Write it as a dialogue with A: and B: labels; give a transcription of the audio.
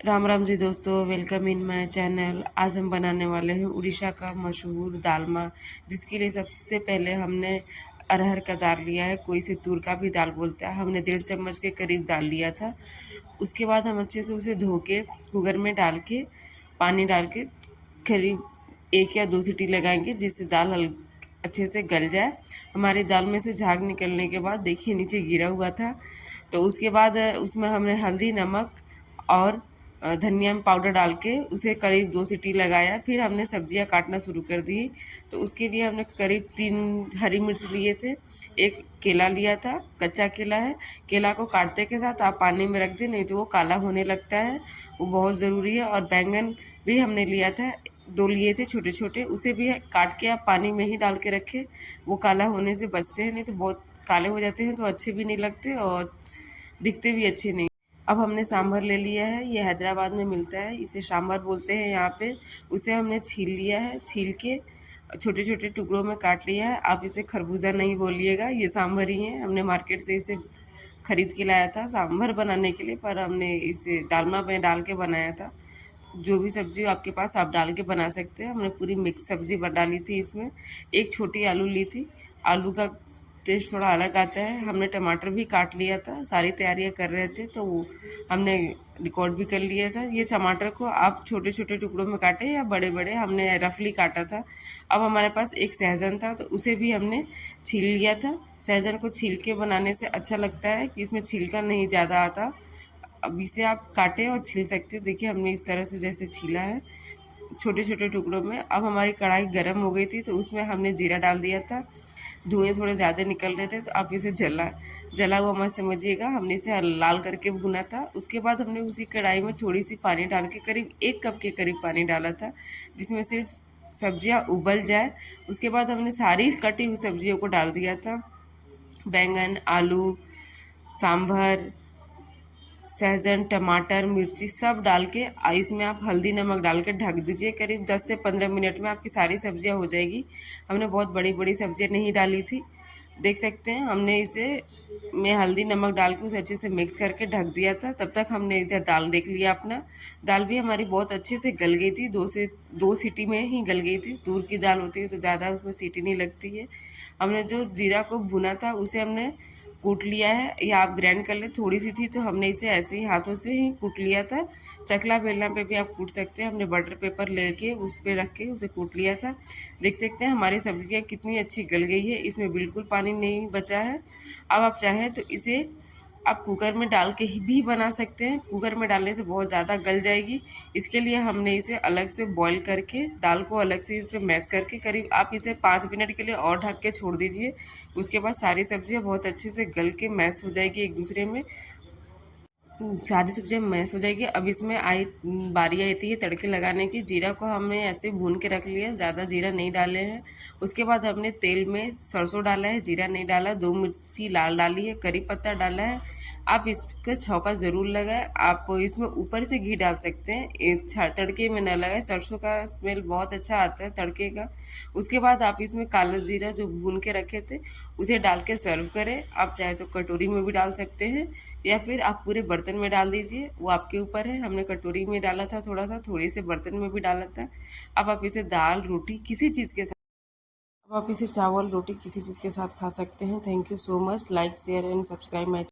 A: राम राम जी दोस्तों, welcome in my channel. आज हम बनाने वाले हैं उड़ीसा का मशहूर दालमा, जिसके लिए सबसे पहले हमने अरहर का दाल लिया है, कोई से तूर का भी दाल बोलता है। हमने 1.5 चम्मच के करीब दाल लिया था। उसके बाद हम अच्छे से उसे धो के कुकर में डाल के पानी डाल के करीब 1 या 2 सीटी लगाएंगे, जिससे दाल अच्छे से गल जाए। हमारी दाल में से झाग निकलने के बाद देखिए नीचे गिरा हुआ था। तो उसके बाद उसमें हमने हल्दी, नमक और धनिया पाउडर डाल के उसे करीब 2 सीटी लगाया। फिर हमने सब्जियां काटना शुरू कर दी। तो उसके लिए हमने करीब 3 हरी मिर्च लिए थे, एक केला लिया था, कच्चा केला है। केला को काटते के साथ आप पानी में रख दें, नहीं तो वो काला होने लगता है, वो बहुत ज़रूरी है। और बैंगन भी हमने लिया था, 2 लिए थे छोटे छोटे, उसे भी काट के आप पानी में ही डाल के रखें, वो काला होने से बचते हैं, नहीं तो बहुत काले हो जाते हैं तो अच्छे भी नहीं लगते और दिखते भी अच्छे नहीं। अब हमने सांभर ले लिया है, ये हैदराबाद में मिलता है, इसे सांभर बोलते हैं यहाँ पे। उसे हमने छील लिया है, छील के छोटे छोटे टुकड़ों में काट लिया है। आप इसे खरबूजा नहीं बोलिएगा, ये सांभर ही है। हमने मार्केट से इसे खरीद के लाया था सांभर बनाने के लिए, पर हमने इसे दालमा में डाल के बनाया था। जो भी सब्जी आपके पास आप डाल के बना सकते हैं। हमने पूरी मिक्स सब्जी डाली थी इसमें। एक छोटी आलू ली थी, आलू का टेस्ट थोड़ा अलग आता है। हमने टमाटर भी काट लिया था, सारी तैयारियां कर रहे थे तो वो हमने रिकॉर्ड भी कर लिया था। ये टमाटर को आप छोटे छोटे टुकड़ों में काटे या बड़े बड़े, हमने रफली काटा था। अब हमारे पास एक सहजन था तो उसे भी हमने छील लिया था। सहजन को छील के बनाने से अच्छा लगता है कि इसमें छिलका नहीं ज़्यादा आता। अब इसे आप काटे और छील सकते हैं। देखिए हमने इस तरह से जैसे छीला है छोटे छोटे टुकड़ों में। अब हमारी कढ़ाई गर्म हो गई थी तो उसमें हमने जीरा डाल दिया था। धुएं थोड़े ज़्यादा निकल रहे थे तो आप इसे जला हुआ मत समझिएगा, हमने इसे लाल करके भुना था। उसके बाद हमने उसी कढ़ाई में थोड़ी सी पानी डाल के करीब 1 कप के करीब पानी डाला था, जिसमें से सब्जियां उबल जाए। उसके बाद हमने सारी कटी हुई सब्जियों को डाल दिया था, बैंगन, आलू, सांभर, सहजन, टमाटर, मिर्ची सब डाल के इसमें आप हल्दी नमक डाल के ढक दीजिए। करीब 10 से 15 मिनट में आपकी सारी सब्जियां हो जाएगी। हमने बहुत बड़ी बड़ी सब्जियां नहीं डाली थी, देख सकते हैं। हमने इसे में हल्दी नमक डाल के उसे अच्छे से मिक्स करके ढक दिया था। तब तक हमने इधर दाल देख लिया अपना। दाल भी हमारी बहुत अच्छे से गल गई थी, 2 सीटी में ही गल गई थी। तूर की दाल होती है तो ज़्यादा उसमें सीटी नहीं लगती है। हमने जो जीरा को भुना था उसे हमने कूट लिया है, या आप ग्राइंड कर ले। थोड़ी सी थी तो हमने इसे ऐसे ही हाथों से ही कूट लिया था। चकला बेलना पे भी आप कूट सकते हैं। हमने बटर पेपर लेके उस पर रख के उसे कूट लिया था। देख सकते हैं हमारी सब्जियां कितनी अच्छी गल गई है, इसमें बिल्कुल पानी नहीं बचा है। अब आप चाहें तो इसे आप कुकर में डाल के ही भी बना सकते हैं। कुकर में डालने से बहुत ज़्यादा गल जाएगी, इसके लिए हमने इसे अलग से बॉईल करके दाल को अलग से इस पर मैश करके करीब आप इसे 5 मिनट के लिए और ढक के छोड़ दीजिए। उसके बाद सारी सब्जियां बहुत अच्छे से गल के मैश हो जाएगी एक दूसरे में, सारी सब्जियां मैश हो जाएगी। अब इसमें बारी आती है तड़के लगाने की। जीरा को हमने ऐसे भून के रख लिया, ज़्यादा जीरा नहीं डाले हैं। उसके बाद हमने तेल में सरसों डाला है, जीरा नहीं डाला। 2 मिर्ची लाल डाली है, करी पत्ता डाला है। आप इसका छौंका ज़रूर लगाएं। आप इसमें ऊपर से घी डाल सकते हैं, तड़के में न लगाए। सरसों का स्मेल बहुत अच्छा आता है तड़के का। उसके बाद आप इसमें काला जीरा जो भून के रखे थे उसे डाल के सर्व करें। आप चाहे तो कटोरी में भी डाल सकते हैं या फिर आप पूरे बर्तन में डाल दीजिए, वो आपके ऊपर है। हमने कटोरी में डाला था थोड़ा सा, थोड़े से बर्तन में भी डाला था। अब आप इसे दाल रोटी किसी चीज़ के साथ, अब आप इसे चावल रोटी किसी चीज़ के साथ खा सकते हैं। Thank you so much. Like share and subscribe my